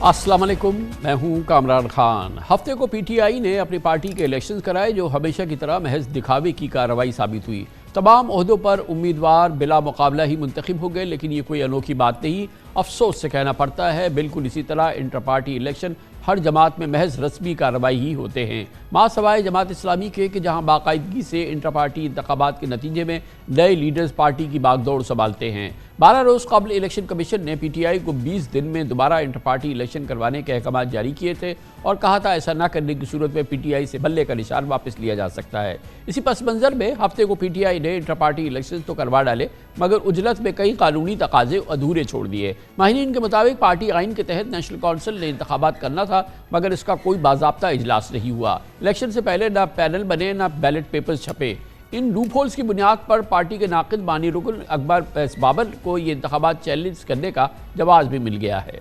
अस्सलाम वालेकुम, मैं हूं कामरान खान। हफ्ते को पीटीआई ने अपनी पार्टी के इलेक्शंस कराए जो हमेशा की तरह महज दिखावे की कार्रवाई साबित हुई। तमाम ओहदों पर उम्मीदवार बिला मुकाबला ही मुंतखब हो गए, लेकिन ये कोई अनोखी बात नहीं, अफसोस से कहना पड़ता है। बिल्कुल इसी तरह इंटर पार्टी इलेक्शन हर जमात में महज रस्मी कार्रवाई ही होते हैं, माँ सवाए जमात इस्लामी के कि जहाँ बाकायदगी से इंटर पार्टी इंतखाबात के नतीजे में नए लीडर्स पार्टी की बागडोर संभालते हैं। 12 रोज़ कबल इलेक्शन कमीशन ने पीटीआई को 20 दिन में दोबारा इंटर पार्टी इलेक्शन करवाने के अहकाम जारी किए थे और कहा था ऐसा न करने की सूरत में पीटीआई से बल्ले का निशान वापस लिया जा सकता है। इसी पस मंजर में हफ्ते को पीटीआई ने इंटर पार्टी इलेक्शन तो करवा डाले, मगर उजलत में कई कानूनी तकाजे अधूरे छोड़ दिए। माहिरीन के मुताबिक पार्टी आइन के तहत नेशनल कौंसिल ने इंतखाबात करना था, मगर इसका कोई बाज़ाब्ता इजलास नहीं हुआ। इलेक्शन से पहले ना पैनल बने ना बैलेट पेपर्स छपे। इन लूप होल्स की बुनियाद पर पार्टी के नाक़िद बानी रुकन अकबर बाबर को ये इंतखाबात चैलेंज करने का जवाब भी मिल गया है।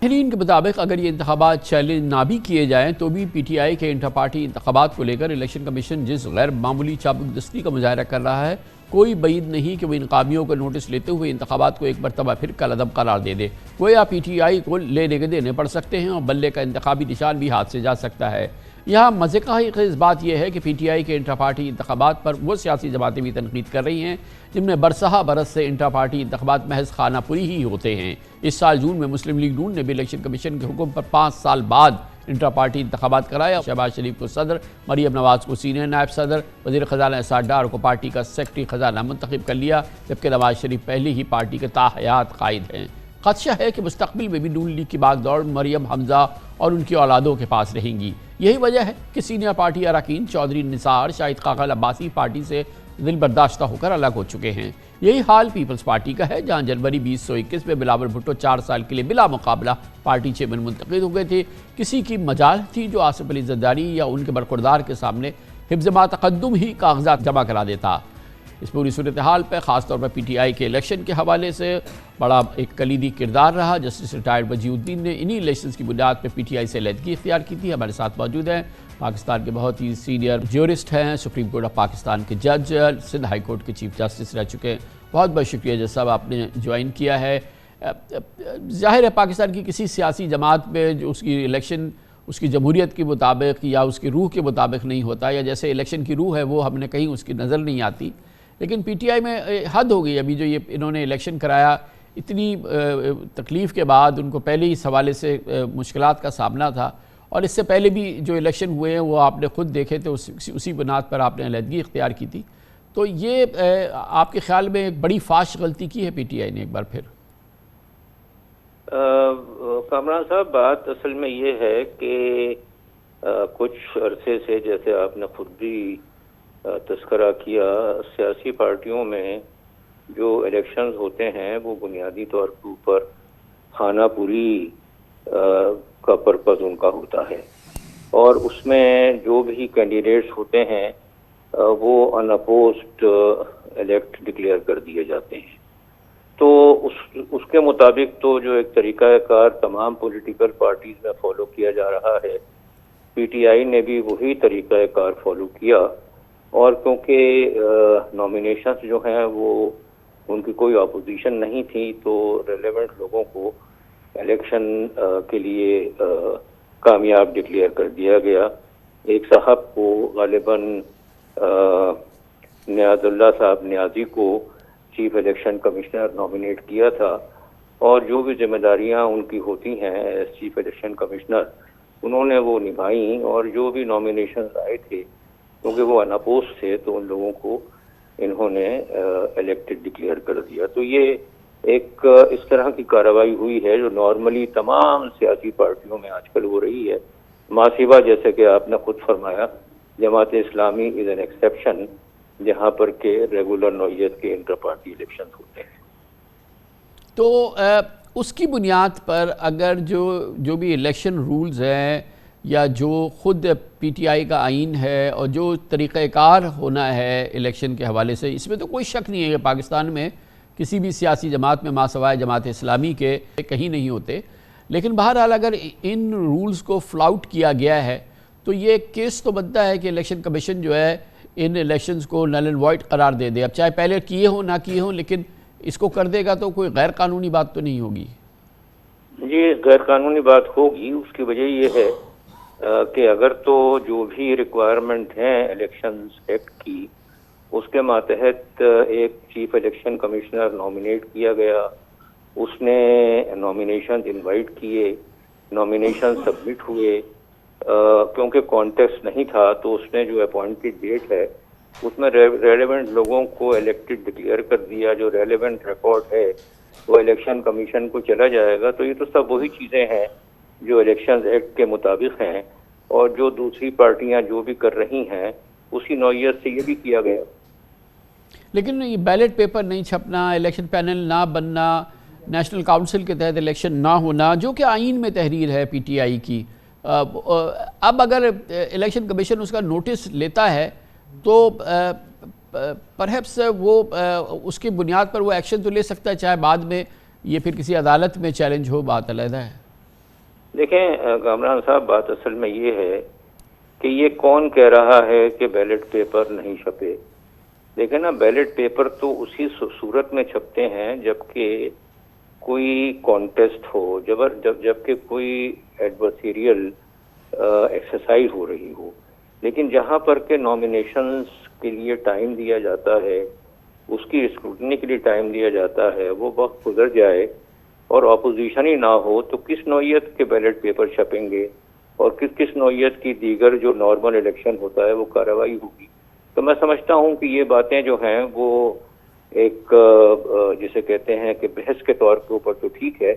माहिरीन के मुताबिक अगर ये इंतखाबात चैलेंज ना भी किए जाएँ तो भी पीटीआई के इंटर पार्टी इंतखाबात को लेकर इलेक्शन कमीशन जिस गैर मामूली चाबुकदस्ती का मुजाहरा कर रहा है, कोई बईद नहीं कि वह इन कामियों को नोटिस लेते हुए इंतखाबात को एक मरतबा फिर कलअदब करार दे दे। गोया पीटीआई को लेने के देने पड़ सकते हैं और बल्ले का इंतखाबी निशान भी हाथ से जा सकता है। यहाँ मज़े का ही इस बात यह है कि पीटीआई के इंटर पार्टी इंतखाबात पर वो सियासी जमातें भी तनकीद कर रही हैं जिनमें बरसहा बरस से इंटर पार्टी इंतखाबात महज खानापुरी ही होते हैं। इस साल जून में मुस्लिम लीग नून ने भी इलेक्शन कमीशन के हुक्म पर 5 साल बाद इंटर पार्टी इंतखाबात कराया। शहबाज शरीफ को सदर, मरियम नवाज को सीनियर नायब सदर, वज़ीर ख़जाना एसाद डार को पार्टी का सेक्रेटरी ख़जाना मुंतखब कर लिया, जबकि नवाज शरीफ पहले ही पार्टी के ताहयात कायद हैं। खदशा है कि मुस्तक़बिल में भी नून लीग की बागदौड़ मरियम हमजा और उनकी औलादों के पास रहेंगी। यही वजह है कि सीनियर पार्टी अरकान चौधरी निसार, शाहिद काका अब्बासी पार्टी से दिल बर्दाश्ता होकर अलग हो चुके हैं। यही हाल पीपल्स पार्टी का है, जहां जनवरी 2021 में बिलावल भुट्टो 4 साल के लिए बिला मुकाबला पार्टी चेयरमैन मुंतखब हो गए थे। किसी की मजाल थी जो आसिफ अली जरदारी या उनके बरखुरदार के सामने हिफ्ज़ तक़द्दुम ही कागजात जमा करा देता। इस पूरी सूरत हाल पर ख़ासतौर पर पीटीआई के इलेक्शन के हवाले से बड़ा एक कलीदी किरदार रहा। जस्टिस रिटायर्ड वजीउद्दीन ने इन्हीं इलेक्शन की बुनियाद पर पीटीआई से अलहदगी इख्तियार की थी। हमारे साथ मौजूद हैं पाकिस्तान के बहुत ही सीनियर ज्यूरिस्ट हैं, सुप्रीम कोर्ट ऑफ पाकिस्तान के जज, सिंध हाई कोर्ट के चीफ जस्टिस रह चुके हैं। बहुत बहुत शुक्रिया जज साहब, आपने ज्वाइन किया है। ज़ाहिर है पाकिस्तान की किसी सियासी जमात में जो उसकी इलेक्शन उसकी जमहूरियत के मुताबिक या उसकी रूह के मुताबिक नहीं होता, या जैसे इलेक्शन की रूह है वो हमने कहीं उसकी नज़र नहीं आती। लेकिन पीटीआई में हद हो गई। अभी जो ये इन्होंने इलेक्शन कराया, इतनी तकलीफ़ के बाद उनको पहले ही इस हवाले से मुश्किलात का सामना था, और इससे पहले भी जो इलेक्शन हुए हैं वो आपने ख़ुद देखे थे, उसी बुनियाद पर आपने अलहदगी इख्तियार की थी। तो ये आपके ख्याल में एक बड़ी फाश गलती की है पीटीआई ने एक बार फिर? कामरान साहब, बात असल में ये है कि कुछ अरसे से, जैसे आपने खुद भी तस्करा किया, सियासी पार्टियों में जो इलेक्शंस होते हैं वो बुनियादी तौर के ऊपर खानापुरी का पर्पज़ उनका होता है, और उसमें जो भी कैंडिडेट्स होते हैं वो अनअपोज्ड इलेक्ट डिक्लेयर कर दिए जाते हैं। तो उसके मुताबिक तो जो एक तरीक़ाकार तमाम पॉलिटिकल पार्टीज़ में फॉलो किया जा रहा है, पीटीआई ने भी वही तरीक़ाकार फॉलो किया। और क्योंकि नॉमिनेशंस जो हैं वो उनकी कोई अपोजिशन नहीं थी, तो रेलेवेंट लोगों को इलेक्शन के लिए कामयाब डिक्लेयर कर दिया गया। एक साहब को गालिबन नियाज़ुल्लाह साहब नियाज़ी को चीफ इलेक्शन कमिश्नर नॉमिनेट किया था, और जो भी जिम्मेदारियां उनकी होती हैं एज चीफ इलेक्शन कमिश्नर उन्होंने वो निभाई, और जो भी नॉमिनेशन आए थे क्योंकि वो अनअपोज थे तो उन लोगों को इन्होंने इलेक्टेड डिक्लेयर कर दिया। तो ये एक इस तरह की कार्रवाई हुई है जो नॉर्मली तमाम सियासी पार्टियों में आजकल हो रही है। मासिवा, जैसे कि आपने खुद फरमाया, Jamaat Islami is an exception, जहाँ पर के रेगुलर नौइयत के इंटर पार्टी इलेक्शन होते हैं। तो उसकी बुनियाद पर अगर जो भी इलेक्शन रूल्स हैं या जो ख़ुद पीटीआई का आइन है और जो तरीक़ाकार होना है इलेक्शन के हवाले से, इसमें तो कोई शक नहीं है कि पाकिस्तान में किसी भी सियासी जमात में मासवाए जमात इस्लामी के कहीं नहीं होते। लेकिन बहरहाल अगर इन रूल्स को फ्लाउट किया गया है तो ये केस तो बनता है कि इलेक्शन कमीशन जो है इन इलेक्शंस को नल एंड वॉइड करार दे दे। अब चाहे पहले किए हो ना किए हो, लेकिन इसको कर देगा तो कोई गैर कानूनी बात तो नहीं होगी। ये गैर कानूनी बात होगी। उसकी वजह ये है कि अगर तो जो भी रिक्वायरमेंट हैं इलेक्शंस एक्ट की, उसके मातहत एक चीफ इलेक्शन कमिश्नर नॉमिनेट किया गया, उसने नॉमिनेशन इनवाइट किए, नॉमिनेशन सबमिट हुए, क्योंकि कॉन्टेस्ट नहीं था तो उसने जो अपॉइंटेड डेट है उसमें रेलेवेंट लोगों को इलेक्टेड डिक्लेयर कर दिया। जो रेलेवेंट रिकॉर्ड है वो इलेक्शन कमीशन को चला जाएगा। तो ये तो सब वही चीज़ें हैं जो इलेक्शन एक्ट के मुताबिक हैं, और जो दूसरी पार्टियां जो भी कर रही हैं उसी नौयत से ये भी किया गया। लेकिन ये बैलेट पेपर नहीं छपना, इलेक्शन पैनल ना बनना, नेशनल काउंसिल के तहत इलेक्शन ना होना, जो कि आइन में तहरीर है पीटीआई की, अब अगर इलेक्शन कमीशन उसका नोटिस लेता है तो परहैप्स वो उसकी बुनियाद पर वो एक्शन तो ले सकता है, चाहे बाद में ये फिर किसी अदालत में चैलेंज हो, बात अलग है। देखें कामरान साहब, बात असल में ये है कि ये कौन कह रहा है कि बैलेट पेपर नहीं छपे। देखें ना, बैलेट पेपर तो उसी सूरत में छपते हैं जबकि कोई कॉन्टेस्ट हो, जबकि कोई एडवर्सरियल एक्सरसाइज हो रही हो। लेकिन जहाँ पर के नॉमिनेशंस के लिए टाइम दिया जाता है, उसकी स्क्रूटनी के लिए टाइम दिया जाता है, वो वक्त गुजर जाए और ऑपोजिशन ही ना हो तो किस नौयत के बैलेट पेपर छपेंगे और किस किस नौयत की दीगर जो नॉर्मल इलेक्शन होता है वो कार्रवाई होगी। तो मैं समझता हूँ कि ये बातें जो हैं वो एक जिसे कहते हैं कि बहस के तौर के ऊपर तो ठीक है,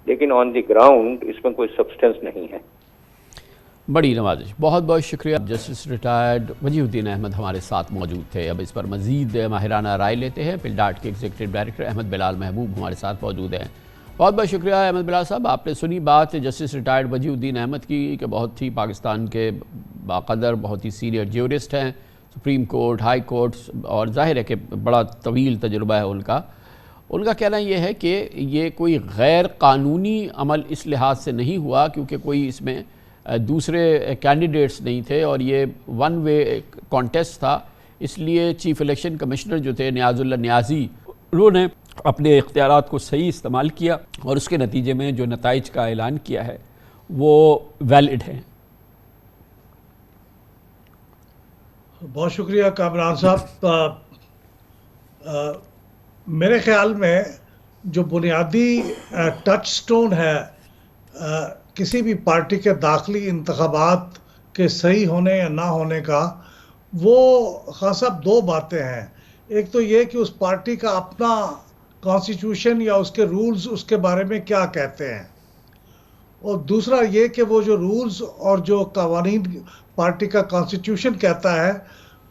लेकिन ऑन द ग्राउंड इसमें कोई सब्सटेंस नहीं है। बड़ी नवाजिश, बहुत बहुत शुक्रिया। जस्टिस रिटायर्ड वजीहुद्दीन अहमद हमारे साथ मौजूद थे। अब इस पर मजीद माहिराना राय लेते हैं। पिलडाट के एग्जीक्यूटिव डायरेक्टर अहमद बिलाल महबूब हमारे साथ मौजूद हैं। बहुत बहुत शुक्रिया अहमद बिलाल साहब। आपने सुनी बात जस्टिस रिटायर्ड वजीहुद्दीन अहमद की कि बहुत ही पाकिस्तान के बाक़दर, बहुत ही सीनियर ज्यूरिस्ट हैं, सुप्रीम कोर्ट, हाई कोर्ट, और जाहिर है कि बड़ा तवील तजुर्बा है उनका। उनका कहना यह है कि ये कोई गैर कानूनी अमल इस लिहाज से नहीं हुआ क्योंकि कोई इसमें दूसरे कैंडिडेट्स नहीं थे और ये वन वे कॉन्टेस्ट था, इसलिए चीफ इलेक्शन कमिश्नर जो थे नियाजुल्लाह नियाजी, उन्होंने अपने इख्तियारात को सही इस्तेमाल किया और उसके नतीजे में जो नताइज का ऐलान किया है वो वैलिड है। बहुत शुक्रिया कामरान साहब। मेरे ख्याल में जो बुनियादी टच स्टोन है किसी भी पार्टी के दाखिली इंतखाबात के सही होने या ना होने का, वो खास साहब दो बातें हैं। एक तो ये कि उस पार्टी का अपना कॉन्स्टिट्यूशन या उसके रूल्स उसके बारे में क्या कहते हैं, और दूसरा ये कि वो जो रूल्स और जो कवानीन पार्टी का कॉन्स्टिट्यूशन कहता है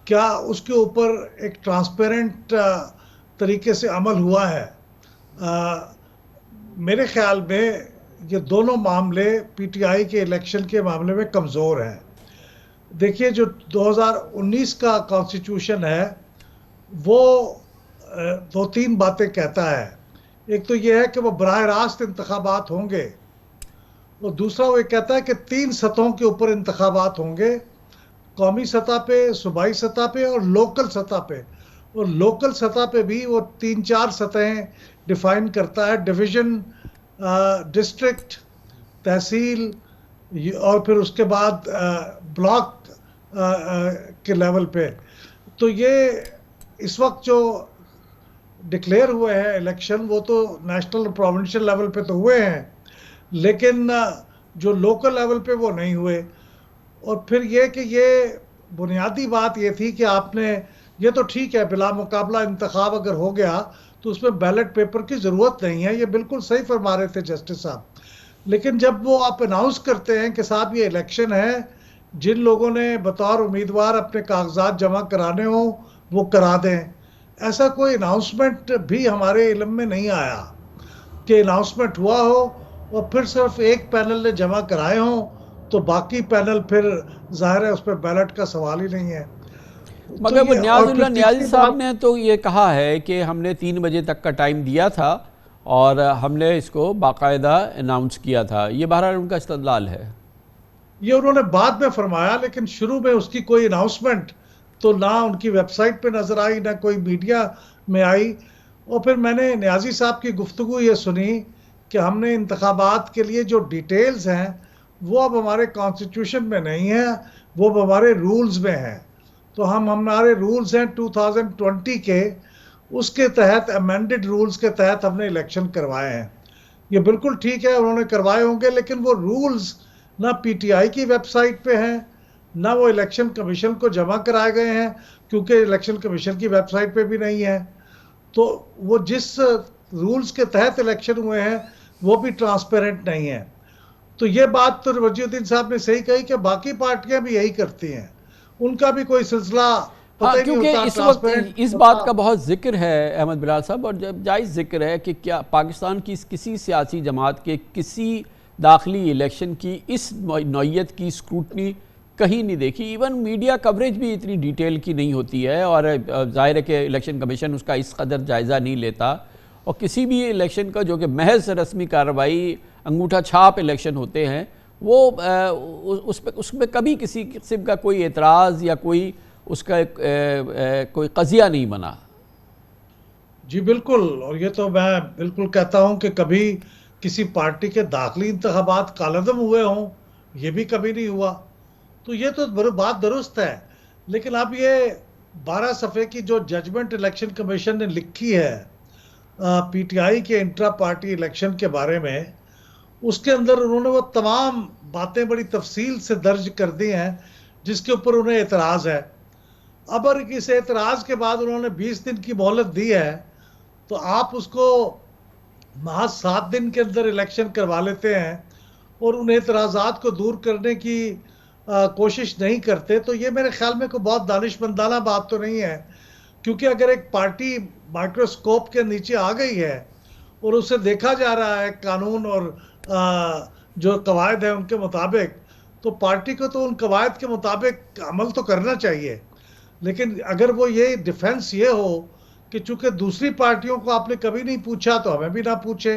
क्या उसके ऊपर एक ट्रांसपेरेंट तरीके से अमल हुआ है। मेरे ख्याल में ये दोनों मामले पीटीआई के इलेक्शन के मामले में कमज़ोर हैं। देखिए, जो 2019 का कॉन्स्टिट्यूशन है वो दो तीन बातें कहता है। एक तो ये है कि वो बराह रास्त इंतखाबात होंगे, और दूसरा वो कहता है कि 3 सतहों के ऊपर इंतखाबात होंगे, कौमी सतह पे, सूबाई सतह पे और लोकल सतह पे। और लोकल सतह पे भी वो 3-4 सतहें डिफाइन करता है, डिवीज़न, डिस्ट्रिक्ट, तहसील और फिर उसके बाद ब्लॉक के लेवल पे। तो ये इस वक्त जो डिक्लेयर हुए हैं इलेक्शन वो तो नेशनल और प्रोविंशियल लेवल पे तो हुए हैं, लेकिन जो लोकल लेवल पे वो नहीं हुए। और फिर ये कि ये बुनियादी बात ये थी कि आपने, ये तो ठीक है बिला मुकाबला इंतखाब अगर हो गया तो उसमें बैलेट पेपर की ज़रूरत नहीं है, ये बिल्कुल सही फरमा रहे थे जस्टिस साहब। लेकिन जब वो आप अनाउंस करते हैं कि साहब ये इलेक्शन है, जिन लोगों ने बतौर उम्मीदवार अपने कागजात जमा कराने हो वो करा दें, ऐसा कोई अनाउंसमेंट भी हमारे इल्म में नहीं आया कि अनाउंसमेंट हुआ हो और फिर सिर्फ एक पैनल ने जमा कराए हों तो बाकी पैनल फिर जाहिर है उस पर बैलेट का सवाल ही नहीं है। मगर वो नियाजुल्लाह नियाजी साहब ने तो ये कहा है कि हमने 3 बजे तक का टाइम दिया था और हमने इसको बाकायदा अनाउंस किया था। ये बहरहाल उनका इस्तदलाल है। ये उन्होंने बाद में फरमाया, लेकिन शुरू में उसकी कोई अनाउंसमेंट तो ना उनकी वेबसाइट पे नज़र आई ना कोई मीडिया में आई। और फिर मैंने नियाजी साहब की गुफ्तगू ये सुनी कि हमने इंतखाबात के लिए जो डिटेल्स हैं वो अब हमारे कॉन्स्टिट्यूशन में नहीं है, वो अब हमारे रूल्स में है। तो हमारे रूल्स हैं 2020 के, उसके तहत अमेंडेड रूल्स के तहत हमने इलेक्शन करवाए हैं। ये बिल्कुल ठीक है, उन्होंने करवाए होंगे, लेकिन वो रूल्स ना पीटीआई की वेबसाइट पे हैं, ना वो इलेक्शन कमीशन को जमा कराए गए हैं, क्योंकि इलेक्शन कमीशन की वेबसाइट पे भी नहीं है। तो वो जिस रूल्स के तहत इलेक्शन हुए हैं वो भी ट्रांसपेरेंट नहीं है। तो ये बात तो वजीउद्दीन साहब ने सही कही कि बाकी पार्टियां भी यही करती हैं, उनका भी कोई सिलसिला हाँ, क्योंकि इस वक्त इस बात का बहुत जिक्र है अहमद बिलाल साहब, और जब जायज़ जिक्र है कि क्या पाकिस्तान की किसी सियासी जमात के किसी दाखिली इलेक्शन की इस नौइयत की स्क्रूटनी कहीं नहीं देखी। इवन मीडिया कवरेज भी इतनी डिटेल की नहीं होती है, और जाहिर है कि इलेक्शन कमीशन उसका इस कदर जायज़ा नहीं लेता। और किसी भी इलेक्शन का जो कि महज रस्मी कार्रवाई अंगूठा छाप इलेक्शन होते हैं, वो उसमें कभी किसी किस्म का कोई एतराज़ या कोई उसका कोई कज़िया नहीं बना। जी बिल्कुल, और ये तो मैं बिल्कुल कहता हूं कि कभी किसी पार्टी के दाखिली इंतखाबात कालदम हुए हों, ये भी कभी नहीं हुआ। तो ये तो बात दुरुस्त है, लेकिन अब ये 12 सफ़े की जो जजमेंट इलेक्शन कमीशन ने लिखी है पीटीआई के इंट्रा पार्टी इलेक्शन के बारे में, उसके अंदर उन्होंने वो तमाम बातें बड़ी तफसील से दर्ज कर दी हैं जिसके ऊपर उन्हें एतराज़ है। अब इस एतराज़ के बाद उन्होंने 20 दिन की मोहलत दी है, तो आप उसको महज 7 दिन के अंदर इलेक्शन करवा लेते हैं और उन एतराज़ात को दूर करने की कोशिश नहीं करते, तो ये मेरे ख्याल में कोई बहुत दानिशमंदाना बात तो नहीं है। क्योंकि अगर एक पार्टी माइक्रोस्कोप के नीचे आ गई है और उसे देखा जा रहा है कानून और जो कवायद है उनके मुताबिक, तो पार्टी को तो उन कवायद के मुताबिक अमल तो करना चाहिए। लेकिन अगर वो ये डिफेंस ये हो कि चूंकि दूसरी पार्टियों को आपने कभी नहीं पूछा तो हमें भी ना पूछे,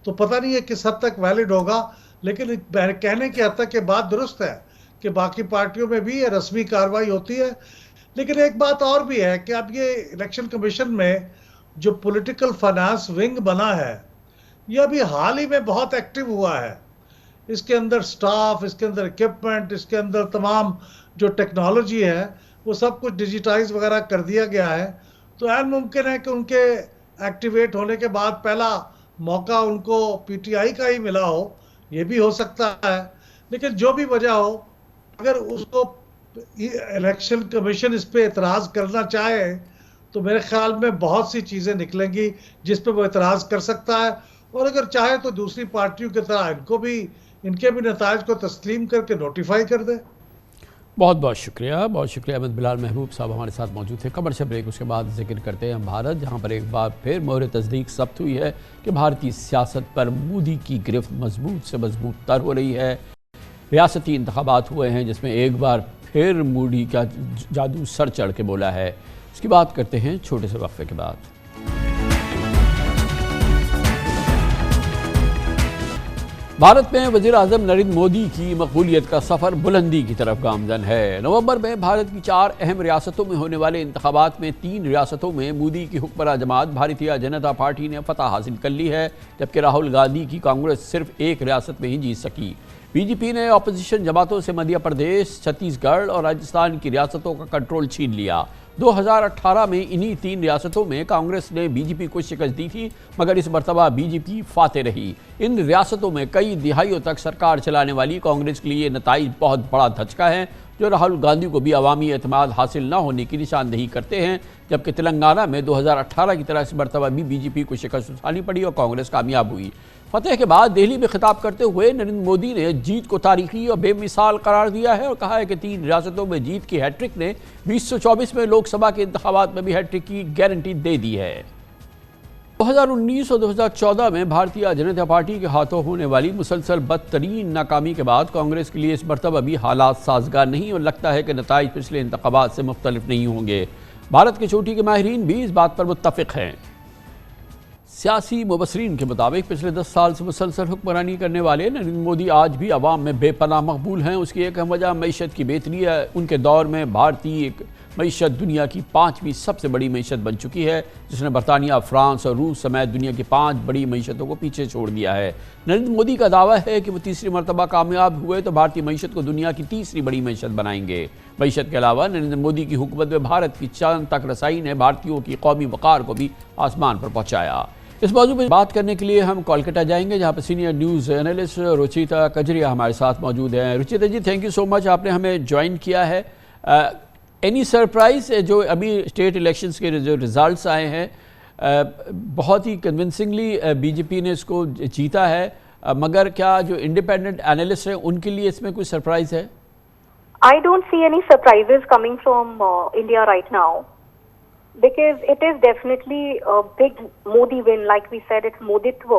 तो पता नहीं है किस हद तक वैलिड होगा। लेकिन कहने की हद तक ये बात दुरुस्त है कि बाकी पार्टियों में भी ये रस्मी कार्रवाई होती है। लेकिन एक बात और भी है कि अब ये इलेक्शन कमीशन में जो पॉलिटिकल फाइनेंस विंग बना है, यह अभी हाल ही में बहुत एक्टिव हुआ है। इसके अंदर स्टाफ, इसके अंदर इक्विपमेंट, इसके अंदर तमाम जो टेक्नोलॉजी है वो सब कुछ डिजिटाइज वगैरह कर दिया गया है। तो ऐन मुमकिन है कि उनके एक्टिवेट होने के बाद पहला मौका उनको पीटीआई का ही मिला हो, ये भी हो सकता है। लेकिन जो भी वजह हो, अगर उसको इलेक्शन कमीशन इस पे एतराज़ करना चाहे तो मेरे ख्याल में बहुत सी चीज़ें निकलेंगी जिस पे वो एतराज़ कर सकता है, और अगर चाहे तो दूसरी पार्टियों की तरह इनके भी नतायज को तस्लीम करके नोटिफाई कर दे। बहुत बहुत शुक्रिया अहमद बिलाल महबूब साहब हमारे साथ मौजूद थे। कमर्शियल ब्रेक, उसके बाद जिक्र करते हैं भारत, जहाँ पर एक बार फिर मोहर तस्दीक सब्त हुई है कि भारतीय सियासत पर मोदी की गिरफ्त मजबूत से मजबूत तर हो रही है। रियासती इंतखाबात हुए हैं जिसमें एक बार फिर मोदी का जादू सर चढ़ के बोला है। इसकी बात करते हैं छोटे से वक्फे के बाद। भारत में वज़ीर आज़म नरेंद्र मोदी की मकबूलियत का सफ़र बुलंदी की तरफ गामज़न है। नवंबर में भारत की 4 अहम रियासतों में होने वाले इंतखाबात में 3 रियासतों में मोदी की हुक्मरान जमात भारतीय जनता पार्टी ने फतह हासिल कर ली है, जबकि राहुल गांधी की कांग्रेस सिर्फ एक रियासत में ही जीत सकी। बीजेपी ने अपोजिशन जमातों से मध्य प्रदेश, छत्तीसगढ़ और राजस्थान की रियासतों का कंट्रोल छीन लिया। 2018 में इन्हीं 3 रियासतों में कांग्रेस ने बीजेपी को शिकस्त दी थी, मगर इस मरतबा बीजेपी फाते रही। इन रियासतों में कई दिहाइयों तक सरकार चलाने वाली कांग्रेस के लिए नताइज बहुत बड़ा धचका है, जो राहुल गांधी को भी अवामी एतमाद हासिल न होने की निशानदेही करते हैं। जबकि तेलंगाना में 2018 की तरह इस मरतबा भी बीजेपी को शिकस्त उठानी पड़ी और कांग्रेस कामयाब हुई। फतेह के बाद दिल्ली में खिताब करते हुए नरेंद्र मोदी ने जीत को तारीखी और बेमिसाल करार दिया है और कहा है कि 3 रियासतों में जीत की हैट्रिक ने 2024 में लोकसभा के इंतखाबात में भी हैट्रिक की गारंटी दे दी है। 2019 और 2014 में भारतीय जनता पार्टी के हाथों होने वाली मुसलसल बदतरीन नाकामी के बाद कांग्रेस के लिए इस मरतबा भी हालात साजगार नहीं और लगता है कि नताइज पिछले इंतखाबात से मुख्तलिफ नहीं होंगे। भारत के चोटी के माहिरीन भी इस बात पर मुत्तफिक हैं। सियासी मुबसरीन के मुताबिक पिछले 10 साल से मुसलसल हुक्मरानी करने वाले नरेंद्र मोदी आज भी अवाम में बेपनाह मकबूल हैं। उसकी एक अहम वजह मईशत की बेहतरी है। उनके दौर में मईशत दुनिया की 5वीं सबसे बड़ी मईशत बन चुकी है, जिसने बरतानिया, फ्रांस और रूस समेत दुनिया की 5 बड़ी मईशतों को पीछे छोड़ दिया है। नरेंद्र मोदी का दावा है कि वो तीसरी मरतबा कामयाब हुए तो भारतीय मईशत को दुनिया की तीसरी बड़ी मईशत बनाएंगे। मईशत के अलावा नरेंद्र मोदी की हुकूमत में भारत की चांद तक रसाई ने भारतीयों की कौमी वक़ार को भी आसमान पर पहुँचाया। इस मौजू पर बात करने के लिए हम कोलकाता जाएंगे, जहां पर senior news analyst Ruchita Kajaria हमारे साथ मौजूद हैं। रुचिता जी, थैंक यू सो मच, आपने हमें ज्वाइन किया है। एनी सरप्राइज जो अभी स्टेट इलेक्शंस के जो रिजल्ट्स आए हैं, बहुत ही कन्विंसिंगली बीजेपी ने इसको जीता है, मगर क्या जो इंडिपेंडेंट एनालिस्ट हैं उनके लिए इसमें कोई सरप्राइज है? I don't see any surprises coming from India right now. Because it is definitely a big Modi win. Like we said, it's Moditva.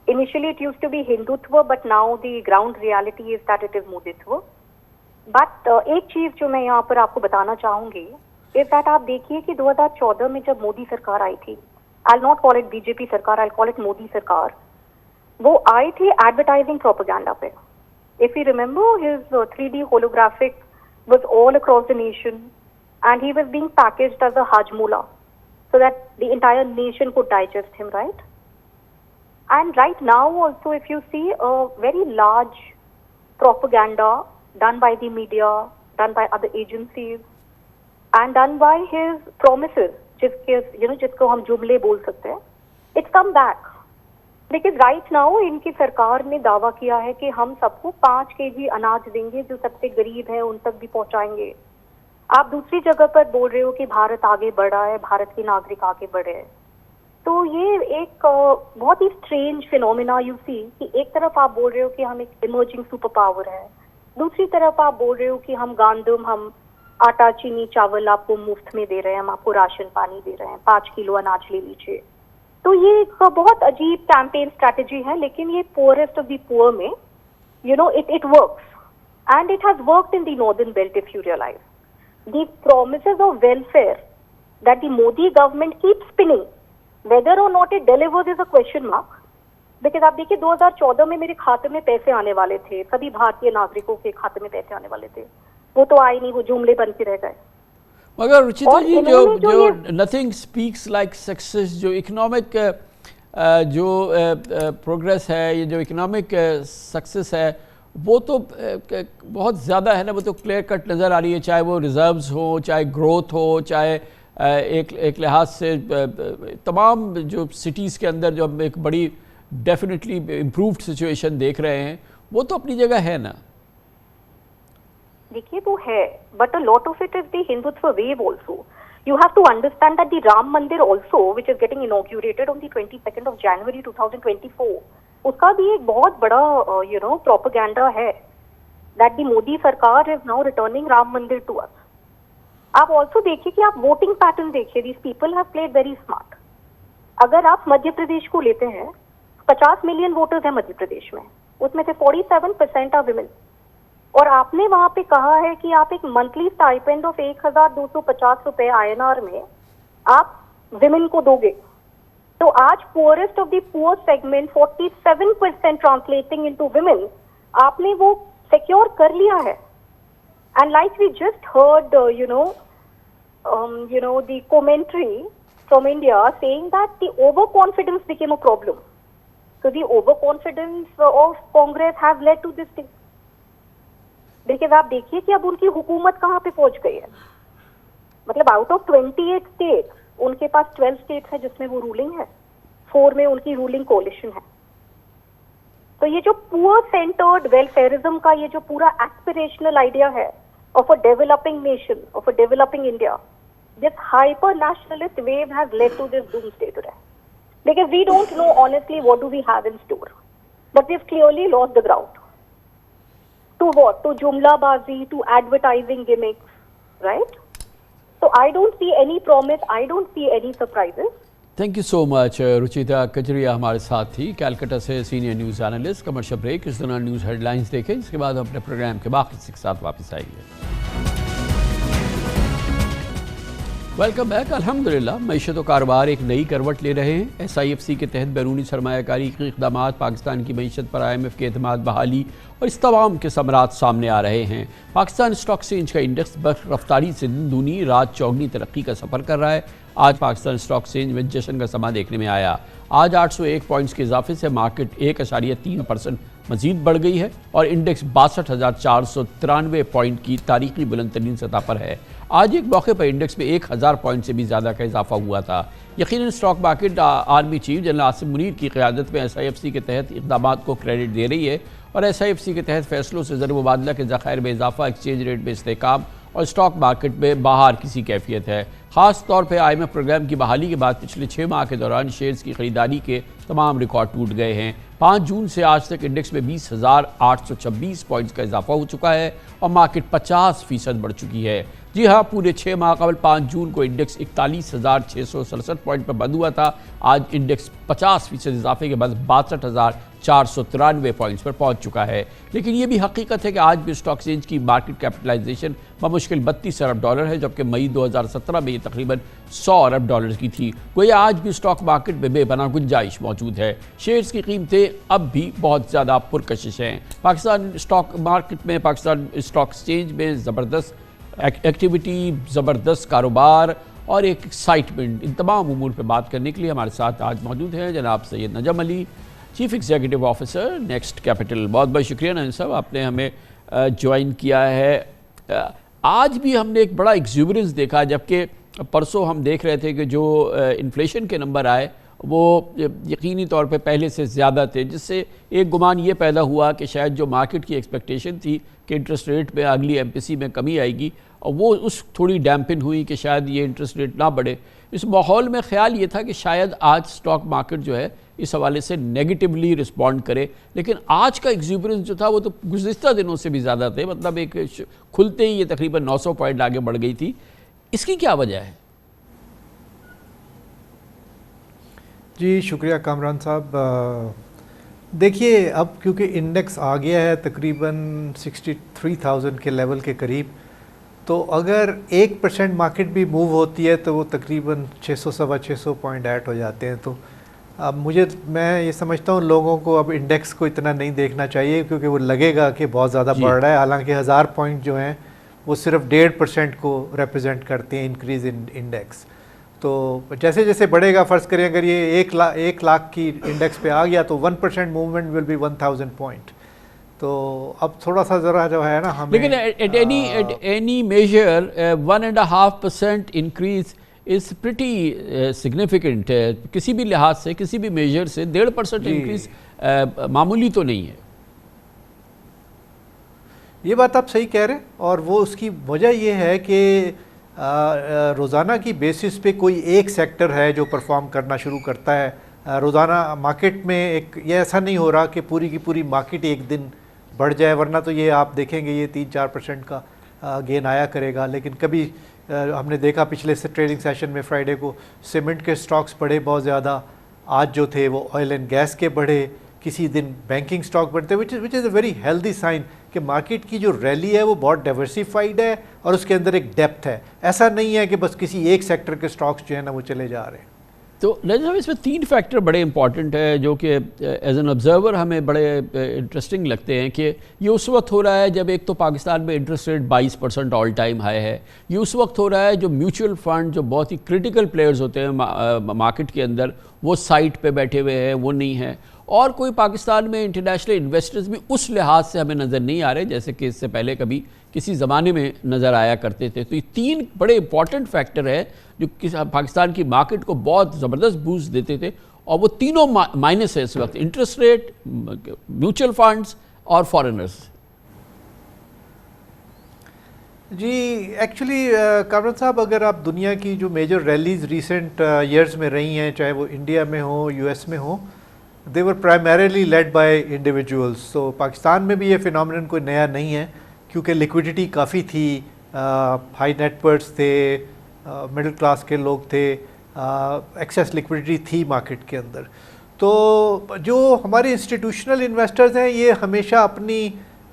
Initially it used to be Hindutva, but now the ground reality is that it is Moditva. But एक चीज जो मैं यहाँ पर आपको बताना चाहूंगी is that आप देखिए कि 2014 में जब मोदी सरकार आई थी, I'll not call it BJP सरकार, I'll call it मोदी सरकार, वो आई थी एडवर्टाइजिंग प्रोपेगेंडा पे. If you remember, his 3D holographic was all across the nation. And he was being packaged as a hajmola so that the entire nation could digest him, right? And right now also, if you see a very large propaganda done by the media, done by other agencies, and done by his promises, जिसको हम जुमले बोल सकते हैं, it's come back. Because right now इनकी सरकार ने दावा किया है कि हम सबको 5 kg अनाज देंगे, जो सबसे गरीब है उन तक भी पहुंचाएंगे. आप दूसरी जगह पर बोल रहे हो कि भारत आगे बढ़ा है, भारत के नागरिक आगे बढ़े हैं. तो ये एक बहुत ही स्ट्रेंज फिनोमिना यू सी कि एक तरफ आप बोल रहे हो कि हम एक इमर्जिंग सुपर पावर है, दूसरी तरफ आप बोल रहे हो कि हम गांदुम, हम आटा, चीनी, चावल आपको मुफ्त में दे रहे हैं, हम आपको राशन पानी दे रहे हैं, 5 किलो अनाज ले लीजिए. तो ये एक बहुत अजीब कैंपेन स्ट्रैटेजी है, लेकिन ये पोअरेस्ट ऑफ द पुअर में it works and it has worked in the northern belt. If you realise the promises of welfare that the Modi government keeps spinning, whether or not it delivers is a question mark. Because आप देखिए 2014 में मेरे खाते में पैसे आने वाले थे, सभी भारतीय नागरिकों के खाते में पैसे आने वाले थे, वो तो आए नहीं, वो जुमले बन के रह गए. मगर रुचिता जी, जो नथिंग स्पीक्स लाइक सक्सेस, जो इकोनॉमिक जो प्रोग्रेस है, ये जो इकोनॉमिक सक्सेस है, वो तो बहुत ज़्यादा है ना, वो तो क्लियर कट नज़र आ रही है, चाहे वो रिजर्व्स हो, चाहे ग्रोथ हो, चाहे एक लिहाज से तमाम जो सिटीज़ के अंदर जो हम एक बड़ी डेफिनेटली इम्प्रूव्ड सिचुएशन देख रहे हैं, वो तो अपनी जगह है ना. देखिए वो है, but a lot of it is the Hindutva wave also. You have to understand that the Ram Mandir also, which is getting inaugurated on the 22nd of January 2024, उसका भी एक बहुत बड़ा प्रोपेगेंडा है that the Modi सरकार is now returning Ram Mandir to us. आप also देखिए कि आप वोटिंग पैटर्न देखिए, these people have played very smart. अगर आप मध्य प्रदेश को लेते हैं, 50 मिलियन वोटर्स हैं मध्य प्रदेश में, उसमें से 47% आर विमेन. और आपने वहां पे कहा है कि आप एक मंथली स्टाइपेंड ऑफ 1250 रुपए INR में आप विमेन को दोगे. तो आज poorest of the poor segment 47% translating into women, आपने वो सिक्योर कर लिया है. And like we just heard the commentary from India saying that the overconfidence became a problem. So the overconfidence of Congress have led to this thing. देखिए आप देखिए कि अब उनकी हुकूमत कहाँ पे पहुंच गई है. मतलब आउट ऑफ 28 स्टेट्स उनके पास 12 स्टेट्स है जिसमें वो रूलिंग है, 4 में उनकी रूलिंग कोalition है. तो ये जो पुअर सेंटर्ड वेलफेयरिज्म का ये जो पूरा एस्पिरेशनल आइडिया है of a developing nation, of a developing India, this hyper nationalist wave has led to this doomsday today. Because we don't know honestly what do we have in store, but we've clearly lost the ground. To what? To jumlabazi, to advertising gimmicks, right? So I don't see any promise, I don't see any surprises. Thank you so much. Ruchita Kajaria हमारे साथ थी, कैलकाटा से senior news analyst. Commercial break, इस दौरान news headlines देखें, इसके बाद हम अपने प्रोग्राम के बाकी के साथ वापस आएंगे. Welcome back. अल्हम्दुलिल्लाह मईशत व कारोबार एक नई करवट ले रहे हैं। SIFC के तहत बैरूनी सरमायाकारी के इक़दाम पाकिस्तान की मईशत पर IMF के एतमाद बहाली और इस तमाम के समरात सामने आ रहे हैं। पाकिस्तान स्टॉक एक्सचेंज का इंडेक्स रफ्तारी से दिन दूनी रात चौगनी तरक्की का सफ़र कर रहा है। आज पाकिस्तान स्टॉक एक्सचेंज में जश्न का समा देखने में आया। आज 801 पॉइंट्स के इजाफे से मार्केट 1.3% मजीद बढ़ गई है और इंडेक्स 62,493 पॉइंट की तारीखी बुलंद तरीन सतह पर है। आज एक मौके पर इंडेक्स में 1000 पॉइंट से भी ज़्यादा का इजाफा हुआ था। यकीनन stock market army chief general Asim Munir की क़यादत में SIFC के तहत इक़दाम को क्रेडिट दे रही है और SIFC के तहत फैसलों से ज़र मुबादला के ज़खायर में इजाफा, एक्सचेंज रेट में इस्तेहकाम और स्टॉक मार्केट में बाहर किसी कैफियत है। ख़ास तौर पर IMF प्रोग्राम की बहाली के बाद पिछले 6 माह के दौरान शेयर्स की खरीदारी के तमाम रिकॉर्ड टूट गए हैं। 5 जून से आज तक इंडेक्स में 20,826 पॉइंट्स का इजाफा हो चुका है और मार्केट 50% बढ़ चुकी है। जी हाँ, पूरे 6 माह कबल 5 जून को इंडेक्स 41,667 पॉइंट पर बंद हुआ था। आज इंडेक्स 50% इजाफे के बाद 62,493 पॉइंट्स पर पहुंच चुका है। लेकिन ये भी हकीकत है कि आज भी स्टॉक एक्सचेंज की मार्केट कैपिटलाइजेशन बमुश्किल $32 अरब है, जबकि मई 2017 में ये तकरीबन $100 अरब की थी। गोया आज भी स्टॉक मार्केट में बेपनाह गुंजाइश मौजूद है। शेयर्स की कीमतें अब भी बहुत ज़्यादा पुरकशिश हैं। पाकिस्तान स्टॉक मार्केट में, पाकिस्तान स्टॉक एक्सचेंज में ज़बरदस्त एक्टिविटी, ज़बरदस्त कारोबार और एक एक्साइटमेंट, इन तमाम उमूर पर बात करने के लिए हमारे साथ आज मौजूद हैं जनाब Syed Najam Ali, chief executive officer next capital. बहुत बहुत शुक्रिया नजम साहब, आपने हमें ज्वाइन किया है। आज भी हमने एक बड़ा एक्सूबरेंस देखा, जबकि परसों हम देख रहे थे कि जो इन्फ्लेशन के नंबर आए वो यकीनी तौर पे पहले से ज़्यादा थे, जिससे एक गुमान ये पैदा हुआ कि शायद जो मार्केट की एक्सपेक्टेशन थी कि इंटरेस्ट रेट में अगली MPC में कमी आएगी, और वो उस थोड़ी डैम्पिन हुई कि शायद ये इंटरेस्ट रेट ना बढ़े। इस माहौल में ख्याल ये था कि शायद आज स्टॉक मार्केट जो है इस हवाले से नेगेटिवली रिस्पॉन्ड करे, लेकिन आज का एक्सूबरेंस जो था वो तो गुज़िश्ता दिनों से भी ज़्यादा थे। मतलब एक खुलते ही ये तकरीबन 900 पॉइंट आगे बढ़ गई थी। इसकी क्या वजह है? जी शुक्रिया कामरान साहब। देखिए, अब क्योंकि इंडेक्स आ गया है तकरीबन 63,000 के लेवल के करीब, तो अगर 1% मार्केट भी मूव होती है तो वो तकरीबन 600-625 पॉइंट ऐड हो जाते हैं। तो अब मैं ये समझता हूँ लोगों को अब इंडेक्स को इतना नहीं देखना चाहिए, क्योंकि वो लगेगा कि बहुत ज़्यादा बढ़ रहा है। हालांकि 1000 पॉइंट जो हैं वो सिर्फ 1.5% को रिप्रेजेंट करते हैं इंक्रीज़ इन इंडेक्स। तो जैसे जैसे बढ़ेगा, फ़र्ज़ करें अगर ये 1 लाख की इंडेक्स पे आ गया तो 1% मूवमेंट विल बी 1000 पॉइंट। तो अब थोड़ा सा ज़रा जो है ना हमें, लेकिन at any major 1.5% increase is pretty significant. किसी भी लिहाज से, किसी भी मेजर से 1.5% इंक्रीज मामूली तो नहीं है। ये बात आप सही कह रहे हैं, और वो उसकी वजह ये है कि रोज़ाना की बेसिस पे कोई एक सेक्टर है जो परफॉर्म करना शुरू करता है। रोज़ाना मार्केट में ये ऐसा नहीं हो रहा कि पूरी की पूरी मार्केट एक दिन बढ़ जाए, वरना तो ये आप देखेंगे ये 3-4% का गेन आया करेगा। लेकिन कभी हमने देखा पिछले से ट्रेडिंग सेशन में फ्राइडे को सीमेंट के स्टॉक्स बढ़े बहुत ज़्यादा, आज जो थे वो ऑयल एंड गैस के बढ़े, किसी दिन बैंकिंग स्टॉक बढ़ते, which is a very healthy sign कि मार्केट की जो रैली है वो बहुत डाइवर्सिफाइड है और उसके अंदर एक डेप्थ है। ऐसा नहीं है कि बस किसी एक सेक्टर के स्टॉक्स जो है ना वो चले जा रहे हैं। तो नजर साहब, इसमें 3 फैक्टर बड़े इंपॉर्टेंट है जो कि एज एन ऑब्जर्वर हमें बड़े इंटरेस्टिंग लगते हैं कि ये उस वक्त हो रहा है जब एक तो पाकिस्तान में interest rate 22% all time high है। ये उस वक्त हो रहा है जो म्यूचुअल फंड, जो बहुत ही क्रिटिकल प्लेयर्स होते हैं मार्केट के अंदर, वो साइट पे बैठे हुए हैं, वो नहीं है। और कोई पाकिस्तान में इंटरनेशनल इन्वेस्टर्स भी उस लिहाज से हमें नज़र नहीं आ रहे जैसे कि इससे पहले कभी किसी ज़माने में नज़र आया करते थे। तो ये 3 बड़े इंपॉर्टेंट फैक्टर है जो पाकिस्तान की मार्केट को बहुत ज़बरदस्त बूस्ट देते थे, और वो तीनों माइनस है इस वक्त: इंटरेस्ट रेट, म्यूचुअल फंड्स और फॉरेनर्स। जी एक्चुअली कामरान साहब, अगर आप दुनिया की जो मेजर रैलीज रिसेंट ईयर्स में रही हैं, चाहे वो इंडिया में हो, US में हो, दे वर प्राइमरीली लेड बाय इंडिविजुअल्स। तो पाकिस्तान में भी ये फिनोमिनन कोई नया नहीं है, क्योंकि लिक्विडिटी काफ़ी थी, हाई नेटवर्थ थे, मिडिल क्लास के लोग थे, एक्सेस लिक्विडिटी थी मार्केट के अंदर। तो जो हमारे इंस्टीट्यूशनल इन्वेस्टर्स हैं ये हमेशा अपनी